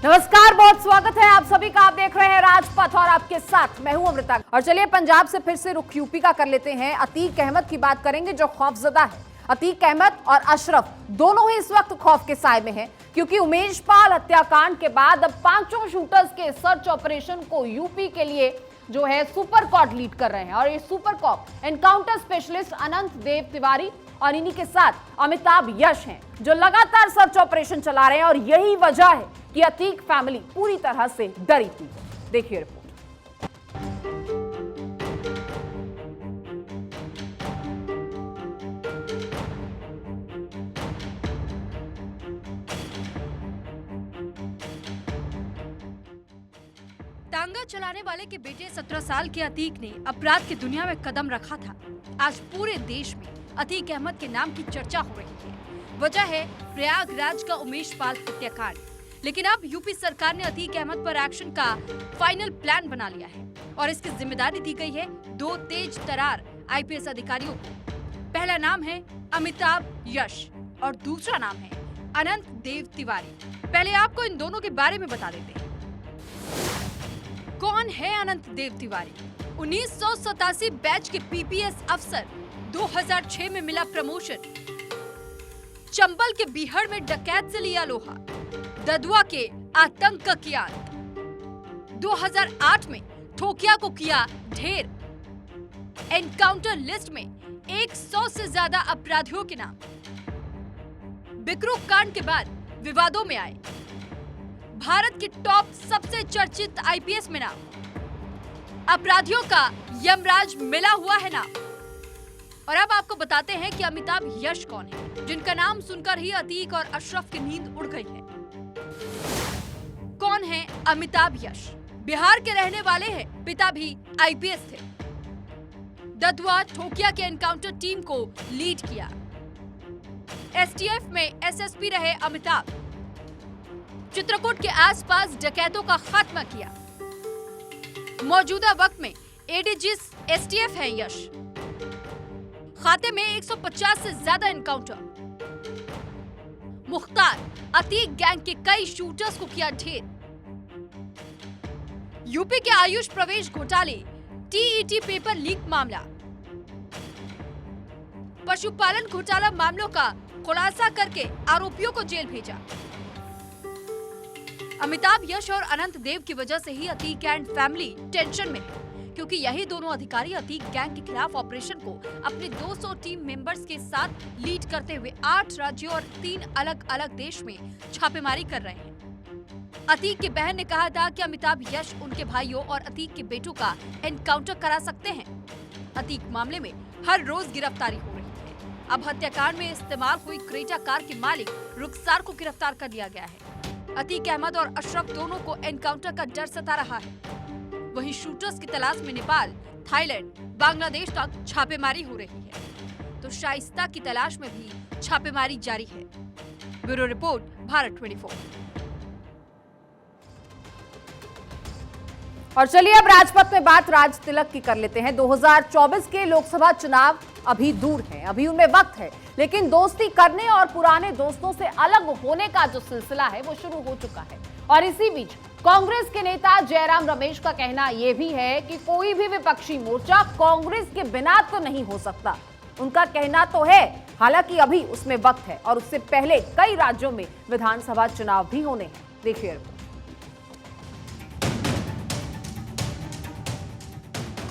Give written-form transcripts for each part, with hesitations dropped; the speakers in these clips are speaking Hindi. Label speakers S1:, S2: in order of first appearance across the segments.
S1: नमस्कार, बहुत स्वागत है आप सभी का। आप देख रहे हैं राजपथ और आपके साथ मैं हूं अमृता। और चलिए पंजाब से फिर से रुख यूपी का कर लेते हैं। अतीक अहमद की बात करेंगे जो खौफजदा है। अतीक अहमद और अशरफ दोनों ही इस वक्त खौफ के साए में हैं, क्योंकि उमेश पाल हत्याकांड के बाद अब पांचों शूटर्स के सर्च ऑपरेशन को यूपी के लिए जो है सुपर कॉप लीड कर रहे हैं। और ये सुपर कॉप एनकाउंटर स्पेशलिस्ट अनंत देव तिवारी और इन्हीं के साथ अमिताभ यश हैं, जो लगातार सर्च ऑपरेशन चला रहे हैं। और यही वजह है कि अतीक फैमिली पूरी तरह से डरी थी। देखिए रिपोर्ट।
S2: तांगा चलाने वाले के बेटे 17 साल के अतीक ने अपराध की दुनिया में कदम रखा था। आज पूरे देश में अतीक अहमद के नाम की चर्चा हो रही है। वजह है प्रयागराज का उमेश पाल हत्याकांड। लेकिन अब यूपी सरकार ने अतीक अहमद पर एक्शन का फाइनल प्लान बना लिया है और इसकी जिम्मेदारी दी गई है दो तेज तरार आईपीएस अधिकारियों को। पहला नाम है अमिताभ यश और दूसरा नाम है अनंत देव तिवारी। पहले आपको इन दोनों के बारे में बता देते हैं। कौन है अनंत देव तिवारी? 1987 बैच के पीपीएस अफसर, 2006 में मिला प्रमोशन, चंबल के बीहड़ में डकैत से लिया लोहा, ददुआ के आतंक का किया, 2008 में ठोकिया को किया ढेर। एनकाउंटर लिस्ट में 100 से ज्यादा अपराधियों के नाम। बिकरू कांड के बाद विवादों में आए। भारत के टॉप सबसे चर्चित आईपीएस में नाम। अपराधियों का यमराज मिला हुआ है नाम। और अब आपको बताते हैं कि अमिताभ यश कौन है, जिनका नाम सुनकर ही अतीक और अशरफ की नींद उड़ गई है। कौन है अमिताभ यश? बिहार के रहने वाले हैं, पिता भी आईपीएस थे। ददुआ ठोकिया के एनकाउंटर टीम को लीड किया। एसटीएफ में एसएसपी रहे अमिताभ। चित्रकूट के आसपास डकैतों का खात्मा किया। मौजूदा वक्त में एडीजी एसटीएफ है यश। खाते में 150 से ज्यादा एनकाउंटर। मुख्तार अतीक गैंग के कई शूटर्स को किया ढेर। यूपी के आयुष प्रवेश घोटाले, टीईटी पेपर लीक मामला, पशुपालन घोटाला मामलों का खुलासा करके आरोपियों को जेल भेजा। अमिताभ यश और अनंत देव की वजह से ही अतीक एंड फैमिली टेंशन में है, क्योंकि यही दोनों अधिकारी अतीक गैंग के खिलाफ ऑपरेशन को अपने 200 टीम मेंबर्स के साथ लीड करते हुए 8 राज्यों और 3 अलग अलग देश में छापेमारी कर रहे हैं। अतीक की बहन ने कहा था कि अमिताभ यश उनके भाइयों और अतीक के बेटों का एनकाउंटर करा सकते हैं। अतीक मामले में हर रोज गिरफ्तारी हो रही है। अब हत्याकांड में इस्तेमाल हुई क्रेटा कार के मालिक रुखसार को गिरफ्तार कर लिया गया है। अतीक अहमद और अशरफ दोनों को एनकाउंटर का डर सता रहा है। वहीं शूटर्स की तलाश में नेपाल, थाईलैंड, बांग्लादेश तक छापेमारी हो रही है, तो शाइस्ता की तलाश में भी छापेमारी जारी है। Bureau report, Bharat 24।
S1: और चलिए अब राजपथ में बात राज तिलक की कर लेते हैं। 2024 के लोकसभा चुनाव अभी दूर हैं, अभी उनमें वक्त है, लेकिन दोस्ती करने और पुराने दोस्तों से अलग होने का जो सिलसिला है वो शुरू हो चुका है। और इसी बीच कांग्रेस के नेता जयराम रमेश का कहना यह भी है कि कोई भी विपक्षी मोर्चा कांग्रेस के बिना तो नहीं हो सकता। उनका कहना तो है, हालांकि अभी उसमें वक्त है और उससे पहले कई राज्यों में विधानसभा चुनाव भी होने हैं। देखिए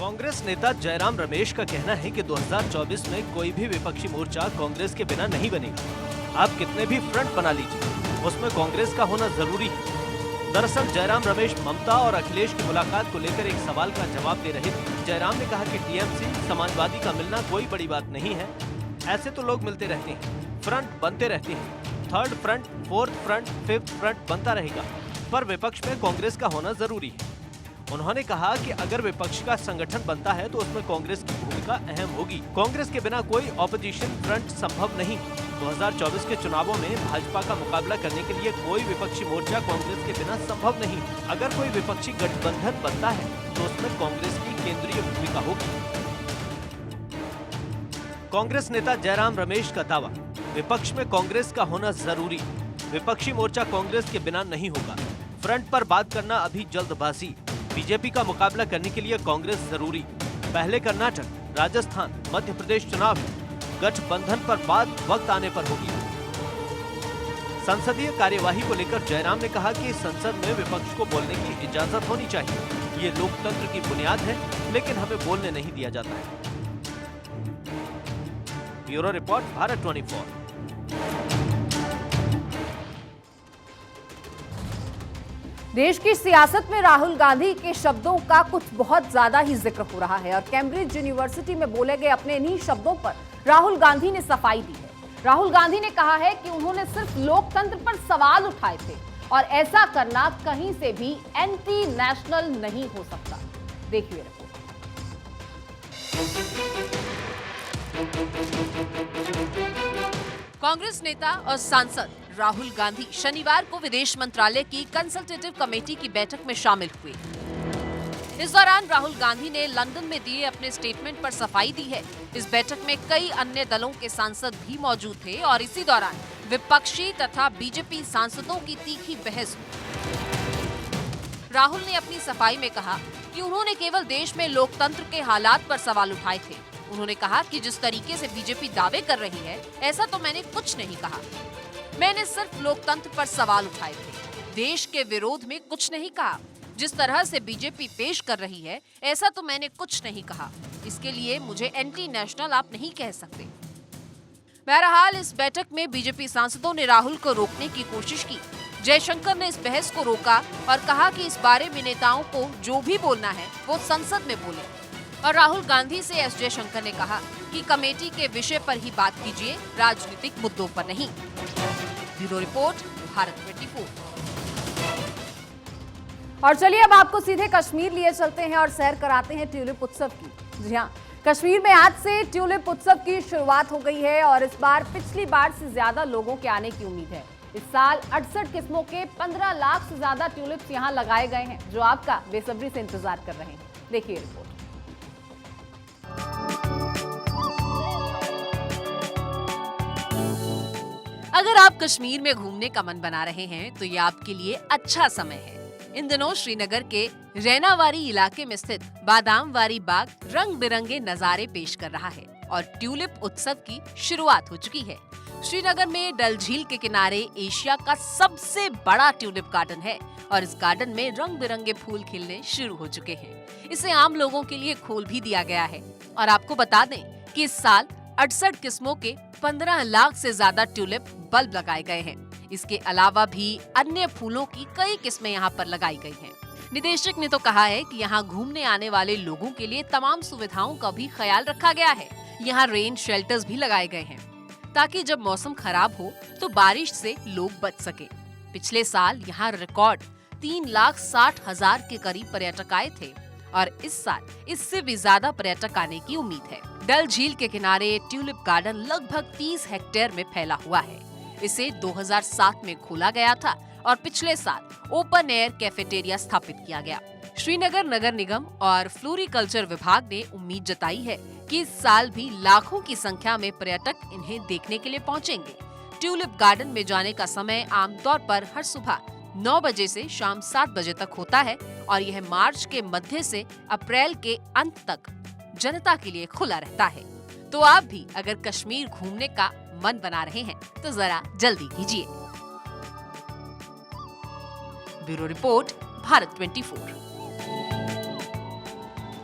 S3: कांग्रेस नेता जयराम रमेश का कहना है कि 2024 में कोई भी विपक्षी मोर्चा कांग्रेस के बिना नहीं बनेगा। आप कितने भी फ्रंट बना लीजिए, उसमें कांग्रेस का होना जरूरी है। दरअसल जयराम रमेश ममता और अखिलेश की मुलाकात को लेकर एक सवाल का जवाब दे रहे थे। जयराम ने कहा कि टीएमसी समाजवादी का मिलना कोई बड़ी बात नहीं है। ऐसे तो लोग मिलते रहते हैं, फ्रंट बनते रहते हैं। 3rd front, 4th front, 5th front बनता रहेगा, पर विपक्ष में कांग्रेस का होना जरूरी है। उन्होंने कहा कि अगर विपक्ष का संगठन बनता है तो उसमें कांग्रेस की भूमिका अहम होगी। कांग्रेस के बिना कोई ऑपोजिशन फ्रंट संभव नहीं। 2024 के चुनावों में भाजपा का मुकाबला करने के लिए कोई विपक्षी मोर्चा कांग्रेस के बिना संभव नहीं। अगर कोई विपक्षी गठबंधन बनता है तो उसमें कांग्रेस की केंद्रीय भूमिका होगी। कांग्रेस नेता जयराम रमेश का दावा, विपक्ष में कांग्रेस का होना जरूरी। विपक्षी मोर्चा कांग्रेस के बिना नहीं होगा। फ्रंट पर बात करना अभी जल्दबाजी। बीजेपी का मुकाबला करने के लिए कांग्रेस जरूरी। पहले कर्नाटक, राजस्थान, मध्य प्रदेश चुनाव है। गठबंधन पर बात वक्त आने पर होगी। संसदीय कार्यवाही को लेकर जयराम ने कहा कि संसद में विपक्ष को बोलने की इजाजत होनी चाहिए। ये लोकतंत्र की बुनियाद है, लेकिन हमें बोलने नहीं दिया जाता है। Bureau report, Bharat 24।
S1: देश की सियासत में राहुल गांधी के शब्दों का कुछ बहुत ज्यादा ही जिक्र हो रहा है और कैम्ब्रिज यूनिवर्सिटी में बोले गए अपने इन्हीं शब्दों पर राहुल गांधी ने सफाई दी है। राहुल गांधी ने कहा है कि उन्होंने सिर्फ लोकतंत्र पर सवाल उठाए थे और ऐसा करना कहीं से भी एंटी नेशनल नहीं हो सकता। देखिए रिपोर्ट।
S2: कांग्रेस नेता और सांसद राहुल गांधी शनिवार को विदेश मंत्रालय की कंसल्टेटिव कमेटी की बैठक में शामिल हुए। इस दौरान राहुल गांधी ने लंदन में दिए अपने स्टेटमेंट पर सफाई दी है। इस बैठक में कई अन्य दलों के सांसद भी मौजूद थे और इसी दौरान विपक्षी तथा बीजेपी सांसदों की तीखी बहस हुई। राहुल ने अपनी सफाई में कहा कि उन्होंने केवल देश में लोकतंत्र के हालात पर सवाल उठाए थे। उन्होंने कहा कि जिस तरीके से बीजेपी दावे कर रही है, ऐसा तो मैंने कुछ नहीं कहा। मैंने सिर्फ लोकतंत्र पर सवाल उठाए थे, देश के विरोध में कुछ नहीं कहा। जिस तरह से बीजेपी पेश कर रही है, ऐसा तो मैंने कुछ नहीं कहा। इसके लिए मुझे एंटी नेशनल आप नहीं कह सकते। बहरहाल इस बैठक में बीजेपी सांसदों ने राहुल को रोकने की कोशिश की। जयशंकर ने इस बहस को रोका और कहा कि इस बारे में नेताओं को जो भी बोलना है वो संसद में बोले। और राहुल गांधी से एस जयशंकर ने कहा कि कमेटी के विषय पर ही बात कीजिए, राजनीतिक मुद्दों पर नहीं। Bureau report, Bharat 24।
S1: और चलिए अब आपको सीधे कश्मीर लिए चलते हैं और सैर कराते हैं ट्यूलिप उत्सव की। जी हाँ, कश्मीर में आज से ट्यूलिप उत्सव की शुरुआत हो गई है और इस बार पिछली बार से ज्यादा लोगों के आने की उम्मीद है। इस साल 68 किस्मों के 15 लाख से ज्यादा ट्यूलिप्स यहाँ लगाए गए हैं, जो आपका बेसब्री से इंतजार कर रहे हैं। देखिए रिपोर्ट।
S2: अगर आप कश्मीर में घूमने का मन बना रहे हैं तो ये आपके लिए अच्छा समय है। इन दिनों श्रीनगर के रैनावारी इलाके में स्थित बादामवारी बाग रंग बिरंगे नजारे पेश कर रहा है और ट्यूलिप उत्सव की शुरुआत हो चुकी है। श्रीनगर में डल झील के किनारे एशिया का सबसे बड़ा ट्यूलिप गार्डन है और इस गार्डन में रंग बिरंगे फूल खिलने शुरू हो चुके हैं। इसे आम लोगों के लिए खोल भी दिया गया है और आपको बता दें कि इस साल 68 किस्मों के 15 लाख से ज्यादा ट्यूलिप बल्ब लगाए गए हैं। इसके अलावा भी अन्य फूलों की कई किस्में यहाँ पर लगाई गई हैं। निदेशक ने तो कहा है कि यहाँ घूमने आने वाले लोगों के लिए तमाम सुविधाओं का भी ख्याल रखा गया है। यहाँ रेन शेल्टर्स भी लगाए गए हैं ताकि जब मौसम खराब हो तो बारिश से लोग बच सके। पिछले साल यहाँ रिकॉर्ड 3,60,000 के करीब पर्यटक आए थे और इस साल इससे भी ज्यादा पर्यटक आने की उम्मीद है। डल झील के किनारे ट्यूलिप गार्डन लगभग 30 हेक्टेयर में फैला हुआ है। इसे 2007 में खोला गया था और पिछले साल ओपन एयर कैफेटेरिया स्थापित किया गया। श्रीनगर नगर निगम और फ्लोरिकल्चर विभाग ने उम्मीद जताई है कि इस साल भी लाखों की संख्या में पर्यटक इन्हें देखने के लिए पहुंचेंगे। ट्यूलिप गार्डन में जाने का समय आमतौर पर हर सुबह 9 बजे से शाम 7 बजे तक होता है और यह मार्च के मध्य से अप्रैल के अंत तक जनता के लिए खुला रहता है। तो आप भी अगर कश्मीर घूमने का मन बना रहे हैं तो जरा जल्दी कीजिए। Bureau report, Bharat 24।